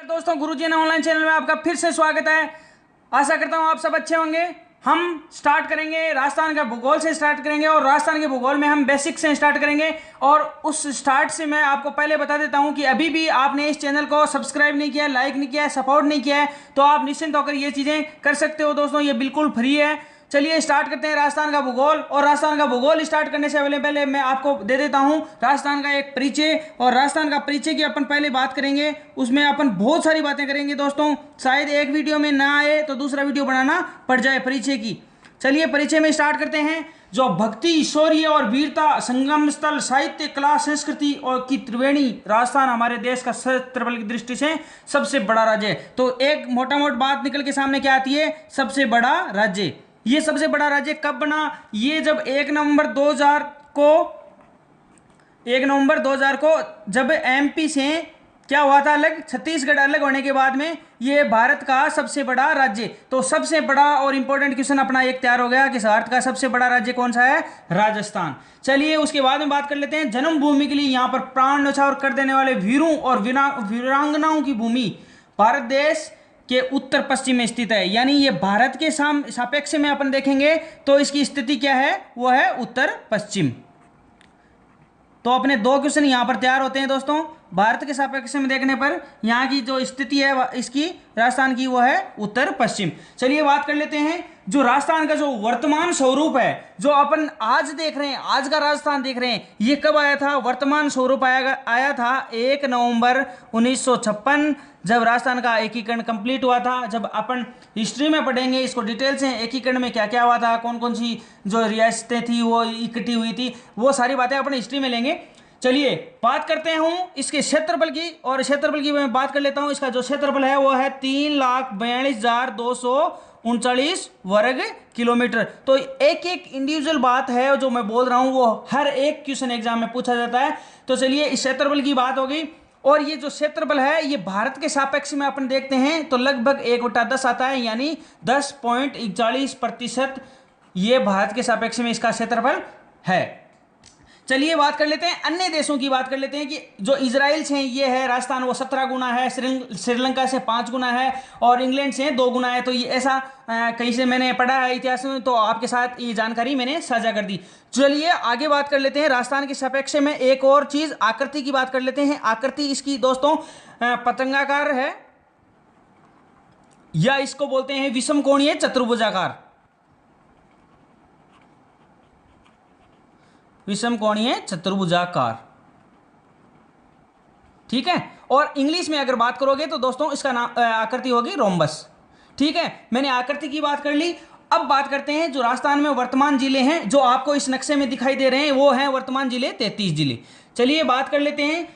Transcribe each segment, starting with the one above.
दोस्तों, गुरुजी ने online channel में आपका फिर से स्वागत है। आशा करता हूं आप सब अच्छे होंगे। हम स्टार्ट करेंगे राजस्थान का भूगोल से स्टार्ट करेंगे और राजस्थान के भूगोल में हम बेसिक से स्टार्ट करेंगे। और उस स्टार्ट से मैं आपको पहले बता देता हूं कि अभी भी आपने इस चैनल को सब्सक्राइब नहीं किया, लाइक नहीं किया, सपोर्ट नहीं किया है, तो आप निश्चिंत होकर ये चीज़ें कर सकते हो। दोस्तों, ये बिल्कुल फ्री है। चलिए स्टार्ट करते हैं राजस्थान का भूगोल। और राजस्थान का भूगोल स्टार्ट करने से पहले मैं आपको दे देता हूं राजस्थान का एक परिचय। और राजस्थान का परिचय की अपन पहले बात करेंगे, उसमें अपन बहुत सारी बातें करेंगे। दोस्तों, शायद एक वीडियो में ना आए तो दूसरा वीडियो बनाना पड़ जाए परिचय की। चलिए परिचय में स्टार्ट करते हैं। जो भक्ति, शौर्य और वीरता, संगम स्थल, साहित्य, कला, संस्कृति और की त्रिवेणी, राजस्थान हमारे देश का क्षेत्रफल की दृष्टि से सबसे बड़ा राज्य है। तो एक मोटा मोट बात निकल के सामने क्या आती है? सबसे बड़ा राज्य। ये सबसे बड़ा राज्य कब बना? ये जब 1 नवंबर 2000 को जब एमपी से क्या हुआ था अलग, छत्तीसगढ़ अलग होने के बाद में ये भारत का सबसे बड़ा राज्य। तो सबसे बड़ा और इंपॉर्टेंट क्वेश्चन अपना एक तैयार हो गया कि भारत का सबसे बड़ा राज्य कौन सा है? राजस्थान। चलिए उसके बाद में बात कर लेते हैं जन्मभूमि के लिए यहाँ पर प्राण न्यौछावर कर देने वाले वीरों और वीरांगनाओं की भूमि भारत देश के उत्तर पश्चिम में स्थित है। यानी ये भारत के सापेक्ष में अपन देखेंगे तो इसकी स्थिति क्या है? वो है उत्तर पश्चिम। तो अपने दो क्वेश्चन यहां पर तैयार होते हैं दोस्तों। भारत के सापेक्ष में देखने पर यहाँ की जो स्थिति है इसकी राजस्थान की, वो है उत्तर पश्चिम। चलिए बात कर लेते हैं जो राजस्थान का जो वर्तमान स्वरूप है, जो अपन आज देख रहे हैं, आज का राजस्थान देख रहे हैं, ये कब आया था? वर्तमान स्वरूप आया था 1 नवंबर 1956, जब राजस्थान का एकीकरण कंप्लीट हुआ था। जब अपन हिस्ट्री में पढ़ेंगे इसको डिटेल से, एकीकरण में क्या क्या हुआ था, कौन कौन सी जो रियासतें थी वो इकट्ठी हुई थी, वो सारी बातें अपन हिस्ट्री में लेंगे। चलिए बात करते हैं इसके क्षेत्रफल की। और क्षेत्रफल की मैं बात कर लेता हूं। इसका जो क्षेत्रफल है वो है 3,42,239 वर्ग किलोमीटर। तो एक एक इंडिविजुअल बात है जो मैं बोल रहा हूं, वो हर एक क्वेश्चन एग्जाम में पूछा जाता है। तो चलिए इस क्षेत्रफल की बात होगी। और ये जो क्षेत्रफल है ये भारत के सापेक्ष में अपन देखते हैं तो लगभग 1/10 आता है, यानी 10.41% ये भारत के सापेक्ष में इसका क्षेत्रफल है। चलिए बात कर लेते हैं अन्य देशों की। बात कर लेते हैं कि जो इजराइल से ये है राजस्थान, वो 17 गुना है, श्रीलंका से 5 गुना है और इंग्लैंड से 2 गुना है। तो ये ऐसा कहीं से मैंने पढ़ा है इतिहास में, तो आपके साथ ये जानकारी मैंने साझा कर दी। चलिए आगे बात कर लेते हैं राजस्थान के सापेक्ष में एक और चीज, आकृति की बात कर लेते हैं। आकृति इसकी दोस्तों पतंगाकार है, या इसको बोलते हैं विषम कोणीय चतुर्भुजाकार, विषम कोणीय चतुर्भुजाकार। ठीक है। और इंग्लिश में अगर बात करोगे तो दोस्तों इसका नाम आकृति होगी रोम्बस। ठीक है, मैंने आकृति की बात कर ली। अब बात करते हैं जो राजस्थान में वर्तमान जिले हैं, जो आपको इस नक्शे में दिखाई दे रहे हैं, वो हैं वर्तमान जिले 33 जिले। चलिए बात कर लेते हैं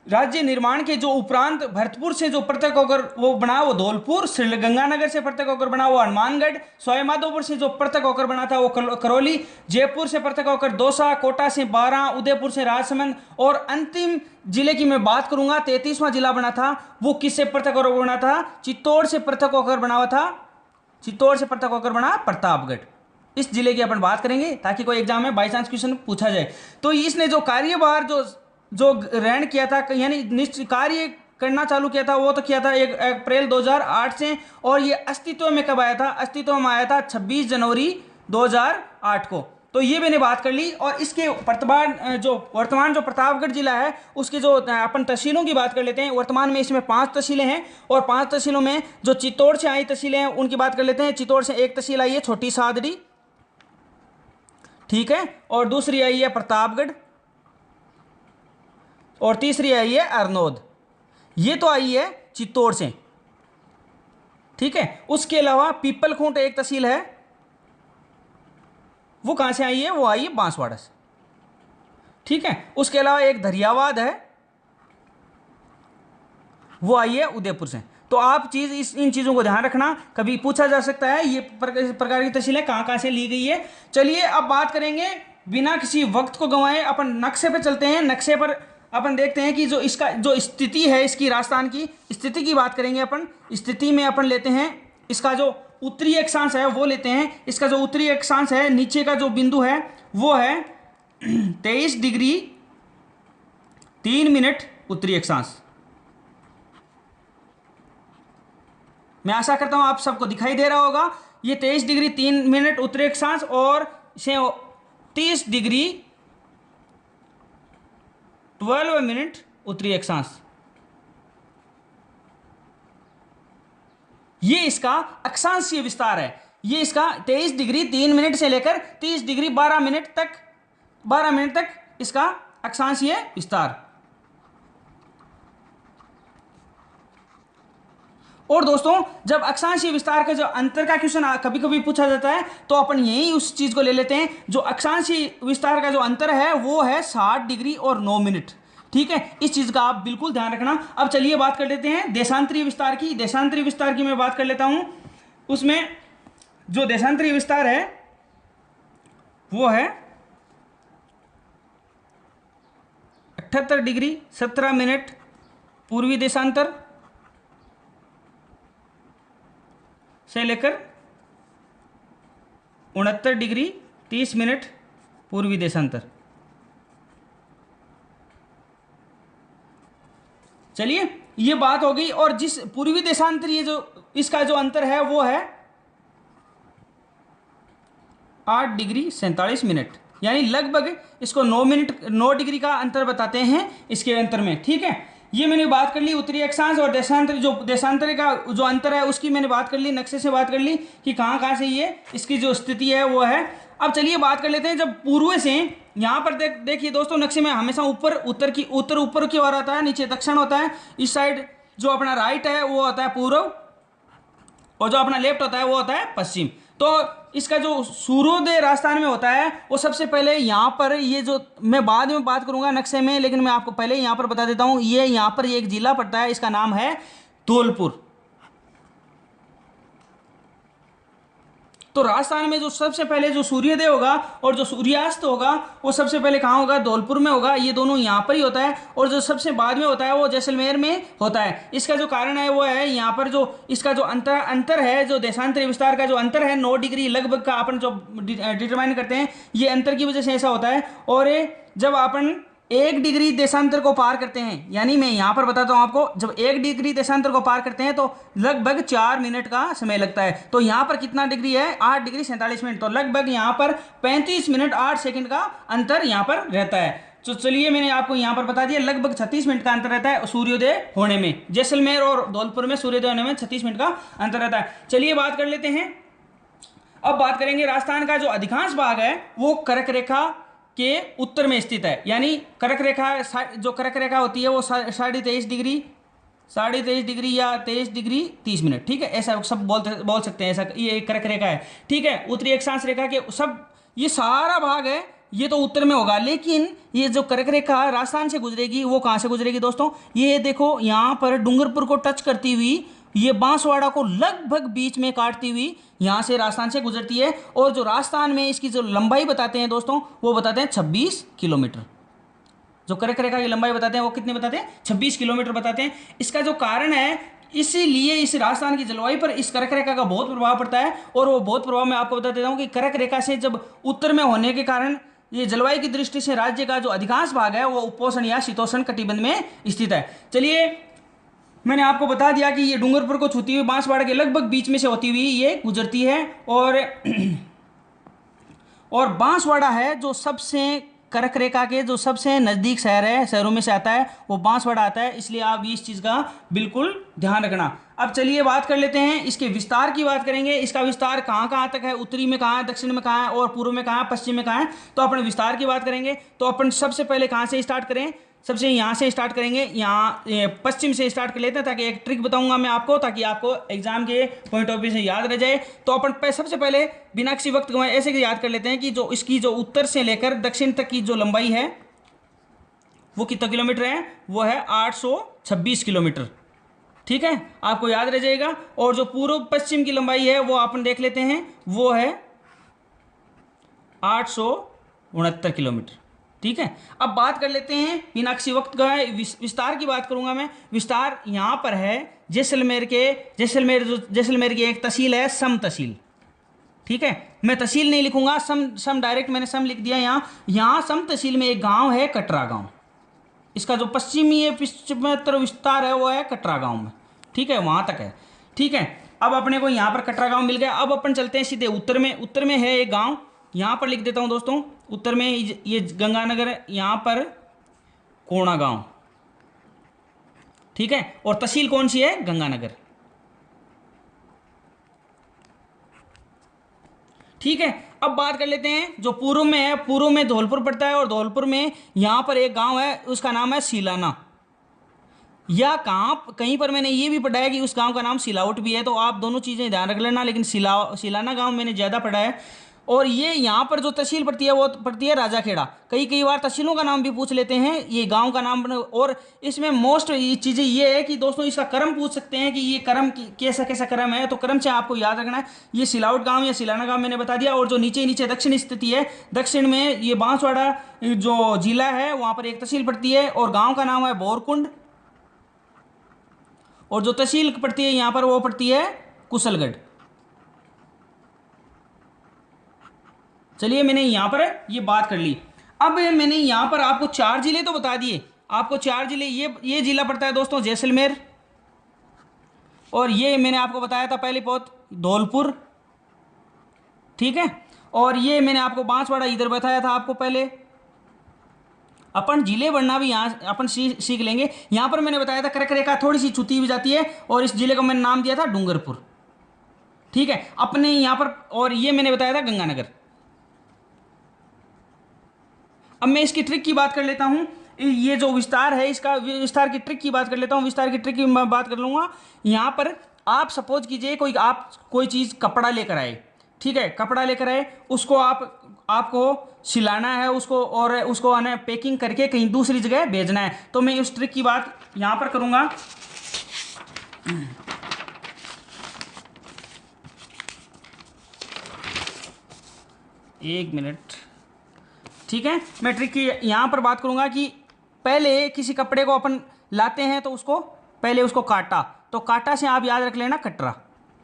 राज्य निर्माण के जो उपरांत भरतपुर से जो पृथक होकर वो बना वो धौलपुर, श्रीगंगानगर से पृथक होकर बना वो हनुमानगढ़, सवाईमाधोपुर से जो पृथक होकर बना था वो करौली, जयपुर से पृथक होकर दौसा, कोटा से 12, उदयपुर से राजसमंद, और अंतिम जिले की मैं बात करूंगा 33वां जिला बना था, वो किससे पृथक होकर बना था? चित्तौड़ से पृथक होकर बना हुआ था। चित्तौड़ से पृथक होकर बना प्रतापगढ़। इस जिले की अपन बात करेंगे ताकि कोई एग्जाम में बाई चांस क्वेश्चन पूछा जाए। तो इसने जो कार्यभार जो ग्रहण किया था, यानी निश्चित कार्य करना चालू किया था, वो तो किया था 1 अप्रैल 2008 से। और ये अस्तित्व में कब आया था? अस्तित्व में आया था 26 जनवरी 2008 को। तो ये मैंने बात कर ली। और इसके वर्तमान जो प्रतापगढ़ जिला है उसके जो अपन तहसीलों की बात कर लेते हैं। वर्तमान में इसमें 5 तहसीलें हैं, और 5 तहसीलों में जो चित्तौड़ से आई तहसीलें हैं उनकी बात कर लेते हैं। चित्तौड़ से एक तहसील आई है छोटी सादड़ी, ठीक है, और दूसरी आई है प्रतापगढ़, और तीसरी आई है अरनोद। ये तो आई है चित्तौड़ से, ठीक है। उसके अलावा पीपलखूंट एक तहसील है, वो कहां से आई है? वो आई है बांसवाड़ा से, ठीक है। उसके अलावा एक धरियावाद है, वो आई है उदयपुर से। तो आप इन चीजों को ध्यान रखना, कभी पूछा जा सकता है ये प्रकार की तहसीलें कहां कहां से ली गई है। चलिए अब बात करेंगे बिना किसी वक्त को गंवाए, अपन नक्शे पे चलते हैं। नक्शे पर अपन देखते हैं कि जो इसका जो स्थिति है, इसकी राजस्थान की स्थिति की बात करेंगे अपन। स्थिति में अपन लेते हैं इसका जो उत्तरी अक्षांश है वो लेते हैं। इसका जो उत्तरी अक्षांश है, नीचे का जो बिंदु है वो है 23 डिग्री 3 मिनट उत्तरी अक्षांश, मैं आशा करता हूं आप सबको दिखाई दे रहा होगा। ये 23 डिग्री 3 मिनट उत्तरी अक्षांश और 30 डिग्री 12 मिनट उत्तरी अक्षांश, ये इसका अक्षांशीय विस्तार है। ये इसका 23 डिग्री 3 मिनट से लेकर 30 डिग्री 12 मिनट तक इसका अक्षांशीय विस्तार। और दोस्तों, जब अक्षांशीय विस्तार का जो अंतर का क्वेश्चन कभी कभी पूछा जाता है तो अपन यही उस चीज को ले लेते हैं। जो अक्षांशीय विस्तार का जो अंतर है वो है 60 डिग्री और 9 मिनट। ठीक है, इस चीज का आप बिल्कुल ध्यान रखना। अब चलिए बात कर लेते हैं देशांतरीय विस्तार की। देशांतरीय विस्तार की मैं बात कर लेता हूं। उसमें जो देशांतरीय विस्तार है वो है 78 डिग्री 17 मिनट पूर्वी देशांतर से लेकर 69 डिग्री 30 मिनट पूर्वी देशांतर। चलिए, ये बात हो गई। और जिस पूर्वी देशांतरीय जो इसका जो अंतर है वो है 8 डिग्री 47 मिनट, यानी लगभग इसको 9 डिग्री का अंतर बताते हैं इसके अंतर में। ठीक है, ये मैंने बात कर ली उत्तरी अक्षांश और देशांतरी का जो अंतर है उसकी मैंने बात कर ली, नक्शे से बात कर ली कि कहाँ कहाँ से ये इसकी जो स्थिति है वो है। अब चलिए बात कर लेते हैं। जब पूर्व से यहाँ पर देखिए दोस्तों, नक्शे में हमेशा उत्तर ऊपर की ओर आता है, नीचे दक्षिण होता है। इस साइड जो अपना राइट है वो होता है पूर्व और जो अपना लेफ्ट होता है वो होता है पश्चिम। तो इसका जो सूर्योदय राजस्थान में होता है वो सबसे पहले यहाँ पर, ये जो मैं बाद में बात करूंगा नक्शे में, लेकिन मैं आपको पहले यहाँ पर बता देता हूँ। ये यहाँ पर एक जिला पड़ता है, इसका नाम है धौलपुर। तो राजस्थान में जो सबसे पहले जो सूर्योदय होगा और जो सूर्यास्त होगा वो सबसे पहले कहाँ होगा? धौलपुर में होगा। ये दोनों यहाँ पर ही होता है। और जो सबसे बाद में होता है वो जैसलमेर में होता है। इसका जो कारण है वो है यहाँ पर जो इसका जो अंतर है, जो देशांतरीय विस्तार का जो अंतर है 9 डिग्री लगभग का अपन जो डिटरमाइन करते हैं, ये अंतर की वजह से ऐसा होता है। और जब अपन 1 डिग्री देशांतर को पार करते हैं, यानी मैं यहाँ पर बताता हूँ आपको, जब 1 डिग्री देशांतर को पार करते हैं तो लगभग 4 मिनट का समय लगता है। तो यहाँ पर कितना डिग्री है? 8 डिग्री 47 मिनट। तो लगभग यहाँ पर 35 मिनट 8 सेकंड का अंतर यहाँ पर रहता है। तो चलिए, मैंने आपको यहाँ पर बता दिया लगभग 36 मिनट का अंतर रहता है सूर्योदय होने में। जैसलमेर और धौलपुर में सूर्योदय होने में 36 मिनट का अंतर रहता है। चलिए बात कर लेते हैं। अब बात करेंगे राजस्थान का जो अधिकांश भाग है वो कर्क रेखा के उत्तर में स्थित है। यानी कर्क रेखा होती है वो 23.5 डिग्री या 23 डिग्री 30 मिनट। ठीक है, ऐसा सब बोल सकते हैं, ऐसा ये कर्क रेखा है। ठीक है, उत्तरी अक्षांश रेखा के सब ये सारा भाग है ये तो उत्तर में होगा। लेकिन ये जो कर्क रेखा राजस्थान से गुजरेगी वो कहाँ से गुजरेगी दोस्तों? ये देखो, यहाँ पर डूंगरपुर को टच करती हुई ये बांसवाड़ा को लगभग बीच में काटती हुई यहाँ से राजस्थान से गुजरती है। और जो राजस्थान में इसकी जो लंबाई बताते हैं दोस्तों वो बताते हैं 26 किलोमीटर। जो कर्क रेखा की लंबाई बताते हैं वो कितने बताते हैं? 26 किलोमीटर बताते हैं। इसका जो कारण है, इसीलिए इस राजस्थान की जलवायु पर इस कर्क रेखा का बहुत प्रभाव पड़ता है। और वो बहुत प्रभाव मैं आपको बता देता हूँ कि कर्क रेखा से जब उत्तर में होने के कारण ये जलवायु की दृष्टि से राज्य का जो अधिकांश भाग है वो उपोष्ण या शीतोष्ण कटिबंध में स्थित है। चलिए, मैंने आपको बता दिया कि ये डूंगरपुर को छूती हुई बांसवाड़ा के लगभग बीच में से होती हुई ये गुजरती है। और बांसवाड़ा है जो सबसे कर्क रेखा के जो सबसे नज़दीक शहर है, शहरों में से आता है, वो बांसवाड़ा आता है। इसलिए आप इस चीज़ का बिल्कुल ध्यान रखना। अब चलिए बात कर लेते हैं, इसके विस्तार की बात करेंगे। इसका विस्तार कहाँ कहाँ तक है? उत्तरी में कहाँ है, दक्षिण में कहाँ है और पूर्व में कहाँ है, पश्चिम में कहाँ है? तो अपन विस्तार की बात करेंगे तो अपन सबसे पहले कहाँ से स्टार्ट करें? सबसे यहाँ से स्टार्ट करेंगे, यहाँ पश्चिम से स्टार्ट कर लेते हैं, ताकि एक ट्रिक बताऊंगा मैं आपको, ताकि आपको एग्जाम के पॉइंट ऑफ व्यू से याद रह जाए। तो अपन सबसे पहले बिना किसी वक्त गंवाए ऐसे याद कर लेते हैं कि जो इसकी जो उत्तर से लेकर दक्षिण तक की जो लंबाई है वो कितना किलोमीटर है? वो है 826 किलोमीटर। ठीक है, आपको याद रह जाएगा। और जो पूर्व पश्चिम की लंबाई है वो अपन देख लेते हैं, वो है 869 किलोमीटर। ठीक है, अब बात कर लेते हैं बिना किसी वक्त गए विस्तार की बात करूंगा मैं। विस्तार यहाँ पर है जैसलमेर की एक तहसील है सम तहसील। ठीक है, मैं तहसील नहीं लिखूंगा, सम डायरेक्ट मैंने सम लिख दिया। यहाँ सम तहसील में एक गांव है कटरा गांव। इसका जो पश्चिमोत्तर विस्तार है वो है कटरा गांव में। ठीक है, वहां तक है। ठीक है, अब अपने को यहाँ पर कटरा गांव मिल गया। अब अपन चलते हैं सीधे उत्तर में। उत्तर में है एक गांव, यहाँ पर लिख देता हूँ दोस्तों, उत्तर में ये गंगानगर है, यहाँ पर कोणा गांव, ठीक है। और तहसील कौन सी है? गंगानगर, ठीक है। अब बात कर लेते हैं जो पूर्व में है। पूर्व में धौलपुर पड़ता है और धौलपुर में यहाँ पर एक गांव है, उसका नाम है सिलाना। या कहाँ कहीं पर मैंने ये भी पढ़ा है कि उस गांव का नाम सिलावट भी है, तो आप दोनों चीज़ें ध्यान रख लेना। लेकिन सिलाना गांव मैंने ज़्यादा पढ़ा है। और ये यहाँ पर जो तहसील पड़ती है वो पड़ती है राजाखेड़ा। कई कई बार तहसीलों का नाम भी पूछ लेते हैं, ये गांव का नाम। और इसमें मोस्ट चीज़ें ये है कि दोस्तों इसका क्रम पूछ सकते हैं कि ये क्रम कैसा कैसा क्रम है, तो क्रम से आपको याद रखना है। ये सिलावट गाँव या सिलाना गाँव मैंने बता दिया। और जो नीचे नीचे दक्षिण स्थिति है, दक्षिण में ये बांसवाड़ा जो जिला है वहाँ पर एक तहसील पड़ती है और गाँव का नाम है बोरकुंड। और जो तहसील पड़ती है यहाँ पर वो पड़ती है कुशलगढ़। चलिए मैंने यहाँ पर ये बात कर ली। अब मैंने यहाँ पर आपको 4 जिले तो बता दिए, आपको 4 जिले। ये जिला पड़ता है दोस्तों जैसलमेर, और ये मैंने आपको बताया था पहले बहुत, धौलपुर, ठीक है। और ये मैंने आपको बांसवाड़ा इधर बताया था आपको पहले। अपन जिले बढ़ना भी यहाँ अपन सीख लेंगे। यहाँ पर मैंने बताया था कर्क रेखा थोड़ी सी छुती हुई जाती है, और इस जिले को मैंने नाम दिया था डूंगरपुर, ठीक है अपने यहाँ पर। और ये मैंने बताया था गंगानगर। अब मैं इसकी ट्रिक की बात कर लेता हूँ। ये जो विस्तार है, इसका विस्तार की ट्रिक की बात कर लेता हूँ। विस्तार की ट्रिक की मैं बात कर लूँगा। यहाँ पर आप सपोज कीजिए कोई चीज़ कपड़ा लेकर आए, ठीक है, कपड़ा लेकर आए, उसको आपको सिलाना है उसको, और उसको आने पैकिंग करके कहीं दूसरी जगह भेजना है। तो मैं इस ट्रिक की बात यहाँ पर करूँगा। एक मिनट, ठीक है। मैं ट्रिक की यहाँ पर बात करूँगा कि पहले किसी कपड़े को अपन लाते हैं तो उसको पहले उसको काटा, तो काटा से आप याद रख लेना कटरा,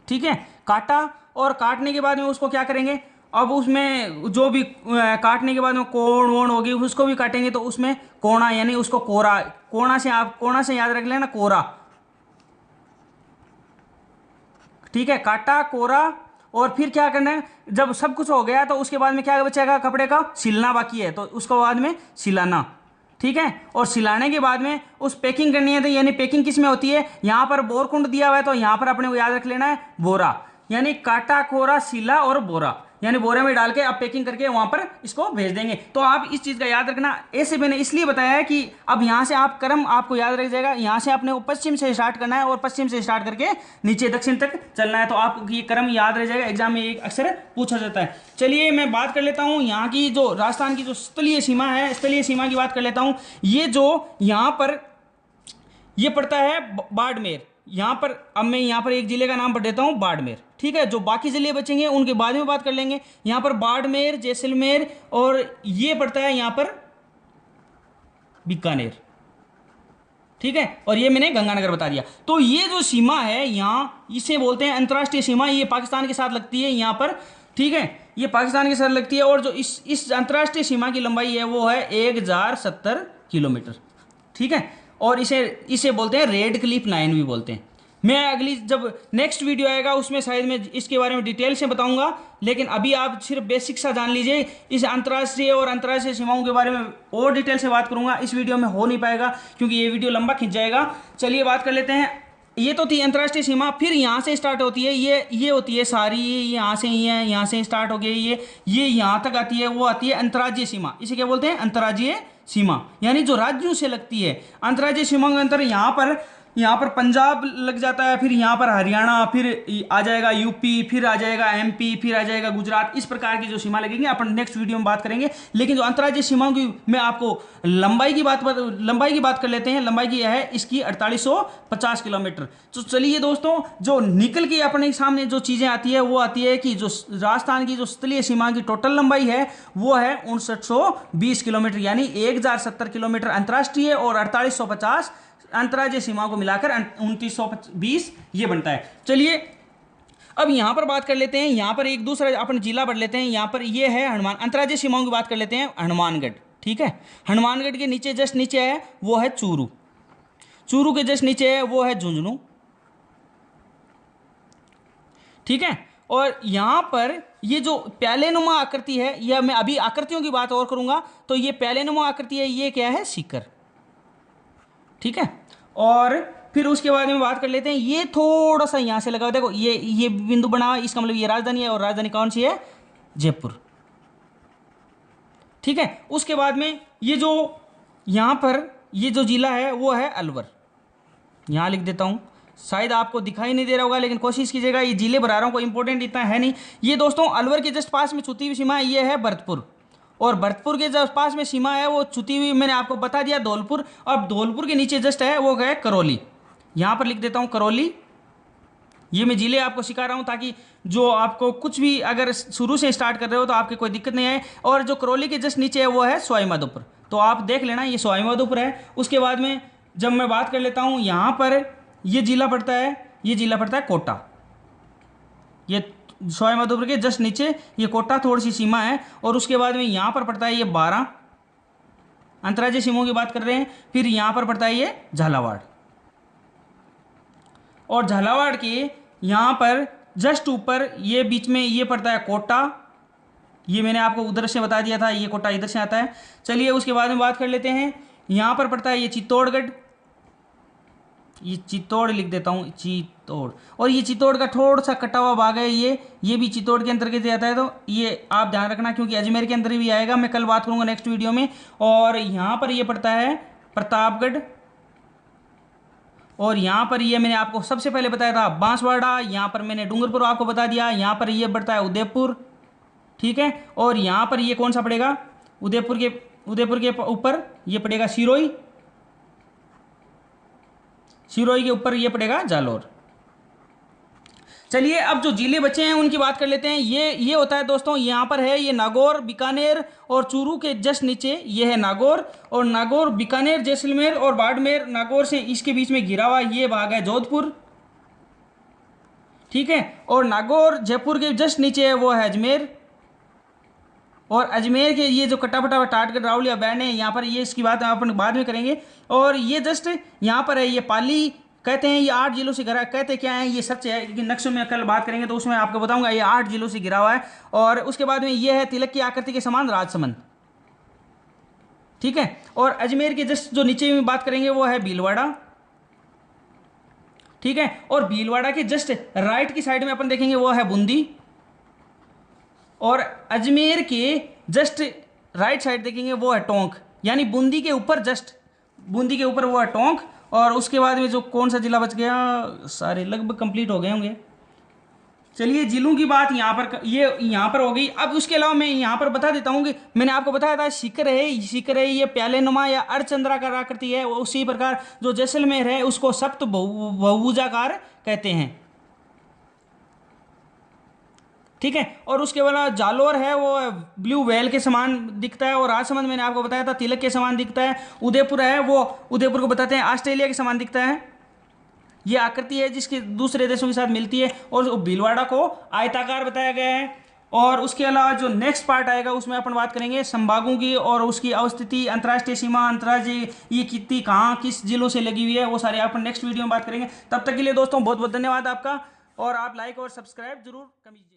ठीक है। काटा, और काटने के बाद में उसको क्या करेंगे, अब उसमें जो भी काटने के बाद में कोण वोण होगी उसको भी काटेंगे, तो उसमें कोणा यानी उसको कोरा, कोणा से याद रख लेना कोरा, ठीक है। काटा, कोरा, और फिर क्या करना है, जब सब कुछ हो गया तो उसके बाद में क्या बचेगा, कपड़े का सिलना बाकी है, तो उसको बाद में सिलाना, ठीक है। और सिलाने के बाद में उस पैकिंग करनी है, तो यानी पैकिंग किस में होती है, यहाँ पर बोरकुंड दिया हुआ है तो यहाँ पर अपने को याद रख लेना है बोरा, यानी काटा, कोरा, सिला और बोरा, यानी बोरे में डाल के आप पैकिंग करके वहां पर इसको भेज देंगे। तो आप इस चीज़ का याद रखना। ऐसे मैंने इसलिए बताया है कि अब यहाँ से आप क्रम आपको याद रख जाएगा। यहाँ से आपने को पश्चिम से स्टार्ट करना है और पश्चिम से स्टार्ट करके नीचे दक्षिण तक चलना है, तो आपको ये क्रम याद रह जाएगा। एग्जाम में एक अक्सर पूछा जाता है। चलिए मैं बात कर लेता हूँ यहाँ की जो राजस्थान की जो स्थलीय सीमा है, स्थलीय सीमा की बात कर लेता हूँ। ये जो यहाँ पर ये पड़ता है बाड़मेर। यहाँ पर अब मैं यहाँ पर एक जिले का नाम पढ़ देता हूँ, बाड़मेर, ठीक है। जो बाकी जिले बचेंगे उनके बाद में बात कर लेंगे। यहाँ पर बाड़मेर, जैसलमेर, और ये पड़ता है यहाँ पर बीकानेर, ठीक है। और ये मैंने गंगानगर बता दिया। तो ये जो सीमा है यहाँ, इसे बोलते हैं अंतर्राष्ट्रीय सीमा। ये पाकिस्तान के साथ लगती है यहाँ पर, ठीक है, ये पाकिस्तान के साथ लगती है। और जो इस अंतर्राष्ट्रीय सीमा की लंबाई है वो है 1070 किलोमीटर, ठीक है। और इसे बोलते हैं रेड क्लिफ लाइन भी बोलते हैं। मैं अगली जब नेक्स्ट वीडियो आएगा उसमें शायद मैं इसके बारे में डिटेल से बताऊंगा, लेकिन अभी आप सिर्फ बेसिक सा जान लीजिए। इस अंतर्राष्ट्रीय और अंतर्राष्ट्रीय सीमाओं के बारे में और डिटेल से बात करूंगा। इस वीडियो में हो नहीं पाएगा क्योंकि ये वीडियो लंबा खिंच जाएगा। चलिए बात कर लेते हैं। ये तो थी अंतर्राष्ट्रीय सीमा। फिर यहाँ से स्टार्ट होती है, ये होती है सारी, ये यहाँ से ही है, यहाँ से स्टार्ट हो गई ये यहाँ तक आती है, वो आती है अंतर्राज्यीय सीमा। इसे क्या बोलते हैं, अंतर्राज्यीय सीमा, यानी जो राज्यों से लगती है। अंतर्राज्यीय सीमा के अंतर यहाँ पर पंजाब लग जाता है, फिर यहाँ पर हरियाणा, फिर आ जाएगा यूपी, फिर आ जाएगा एमपी, फिर आ जाएगा गुजरात। इस प्रकार की जो सीमा लगेंगे अपन नेक्स्ट वीडियो में बात करेंगे। लेकिन जो अंतर्राज्यीय सीमाओं की मैं आपको लंबाई की बात कर लेते हैं। लंबाई की है इसकी 4850 किलोमीटर। तो चलिए दोस्तों, जो निकल के अपने सामने जो चीज़ें आती है वो आती है कि जो राजस्थान की जो स्थलीय सीमा की टोटल लंबाई है वो है 5920 किलोमीटर, यानी 1070 किलोमीटर अंतर्राष्ट्रीय और 4850 अंतर्राज्यीय सीमाओं को मिलाकर 2920 ये बनता है। चलिए अब यहां पर बात कर लेते हैं। यहां पर एक दूसरा अपन जिला बढ़ लेते हैं। यहां पर ये है हनुमान। अंतर्राज्यीय सीमाओं की बात कर लेते हैं, हनुमानगढ़, ठीक है। हनुमानगढ़ के नीचे जस्ट नीचे है वो है चूरू। चूरू के जस्ट नीचे है वो है झुंझुनू। ठीक है। और यहाँ पर ये जो प्यालेनुमा आकृति है, यह मैं अभी आकृतियों की बात और करूँगा, तो ये प्यालेनुमा आकृति है, ये क्या है, सीकर। ठीक है। और फिर उसके बाद में बात कर लेते हैं, ये थोड़ा सा यहाँ से लगा हुआ, देखो ये बिंदु बना हुआ, इसका मतलब ये राजधानी है, और राजधानी कौन सी है, जयपुर। ठीक है। उसके बाद में ये जो यहाँ पर ये जो जिला है वो है अलवर। यहाँ लिख देता हूँ, शायद आपको दिखाई नहीं दे रहा होगा, लेकिन कोशिश कीजिएगा, ये जिले बना रहा हूँ, कोई इंपॉर्टेंट इतना है नहीं। ये दोस्तों अलवर के जस्ट पास में छुटी हुई सीमा है, ये है भरतपुर। और भरतपुर के जस्ट पास में सीमा है वो छुटी हुई, मैंने आपको बता दिया, धौलपुर। अब धौलपुर के नीचे जस्ट है वो है करौली। यहाँ पर लिख देता हूँ करौली। ये मैं जिले आपको सिखा रहा हूँ ताकि जो आपको कुछ भी अगर शुरू से स्टार्ट कर रहे हो तो आपके कोई दिक्कत नहीं आए। और जो करौली के जस्ट नीचे है वो है सवाई माधोपुर, तो आप देख लेना, ये सवाई माधोपुर है। उसके बाद में जब मैं बात कर लेता हूँ, यहाँ पर ये जिला पड़ता है, ये जिला पड़ता है कोटा। ये सवाई माधोपुर के जस्ट नीचे ये कोटा थोड़ी सी सीमा है। और उसके बाद में यहाँ पर पड़ता है ये 12 अंतर्राज्यीय सीमाओं की बात कर रहे हैं। फिर यहाँ पर पड़ता है ये झालावाड़, और झालावाड़ के यहाँ पर जस्ट ऊपर ये बीच में ये पड़ता है कोटा। ये मैंने आपको उधर से बता दिया था, ये कोटा इधर से आता है। चलिए उसके बाद में बात कर लेते हैं, यहाँ पर पड़ता है ये चित्तौड़गढ़, ये चित्तौड़ लिख देता हूँ, चित्तौड़। और ये चित्तौड़ का थोड़ा सा कटा हुआ भाग है, ये भी चित्तौड़ के अंतर्गत आता है, तो ये आप ध्यान रखना, क्योंकि अजमेर के अंदर भी आएगा, मैं कल बात करूँगा नेक्स्ट वीडियो में। और यहाँ पर ये पड़ता है प्रतापगढ़, और यहाँ पर ये मैंने आपको सबसे पहले बताया था बांसवाड़ा। यहाँ पर मैंने डूंगरपुर आपको बता दिया। यहाँ पर ये बढ़ता है उदयपुर। ठीक है। और यहाँ पर ये कौन सा पड़ेगा, उदयपुर के ऊपर ये पड़ेगा सिरोही। सिरोही के ऊपर ये पड़ेगा जालोर। चलिए अब जो जिले बचे हैं उनकी बात कर लेते हैं। ये होता है दोस्तों, यहाँ पर है ये नागौर, बीकानेर और चूरू के जस्ट नीचे ये है नागौर। और नागौर, बीकानेर, जैसलमेर और बाड़मेर, नागौर से इसके बीच में घिरा हुआ ये भाग है जोधपुर। ठीक है। और नागौर जयपुर के जस्ट नीचे है वो है अजमेर। और अजमेर के ये जो कटाफटा टाटगढ़, रावलिया, बैंड है, यहाँ पर ये इसकी बात अपन बाद में करेंगे। और ये जस्ट यहाँ पर है ये पाली, कहते हैं ये 8 जिलों से घिरा, कहते क्या है ये सच है, क्योंकि नक्शे में कल बात करेंगे तो उसमें आपको बताऊंगा, ये 8 जिलों से घिरा हुआ है। और उसके बाद में ये है तिलक की आकृति के समान राजसमंद। ठीक है। और अजमेर के जस्ट जो नीचे में बात करेंगे वो है भीलवाड़ा। ठीक है। और भीलवाड़ा के जस्ट राइट की साइड में अपन देखेंगे वो है बूंदी। और अजमेर के जस्ट राइट साइड देखेंगे वो है टोंक, यानी बूंदी के ऊपर, जस्ट बूंदी के ऊपर वो है टोंक। और उसके बाद में जो कौन सा जिला बच गया, सारे लगभग कंप्लीट हो गए होंगे। चलिए जिलों की बात यहाँ पर हो गई। अब उसके अलावा मैं यहाँ पर बता देता हूँ कि मैंने आपको बताया था शिखर है ये प्यालेनुमा या अर्धचंद्राकार आकृति है। उसी प्रकार जो जैसलमेर है उसको सप्त बहुभुजाकार कहते हैं। ठीक है। और उसके बाद जालोर है वो ब्लू व्हेल के समान दिखता है। और राजसमंद मैंने आपको बताया था तिलक के समान दिखता है। उदयपुर है वो उदयपुर को बताते हैं ऑस्ट्रेलिया के समान दिखता है। ये आकृति है जिसकी दूसरे देशों के साथ मिलती है। और भीलवाड़ा को आयताकार बताया गया है। और उसके अलावा जो नेक्स्ट पार्ट आएगा उसमें अपन बात करेंगे संभागों की और उसकी अवस्थिति, अंतर्राष्ट्रीय सीमा, अंतर्राज्यीय ये कितनी कहाँ किस जिलों से लगी हुई है, वो सारे अपन नेक्स्ट वीडियो में बात करेंगे। तब तक के लिए दोस्तों बहुत बहुत धन्यवाद आपका। और आप लाइक और सब्सक्राइब जरूर कीजिए।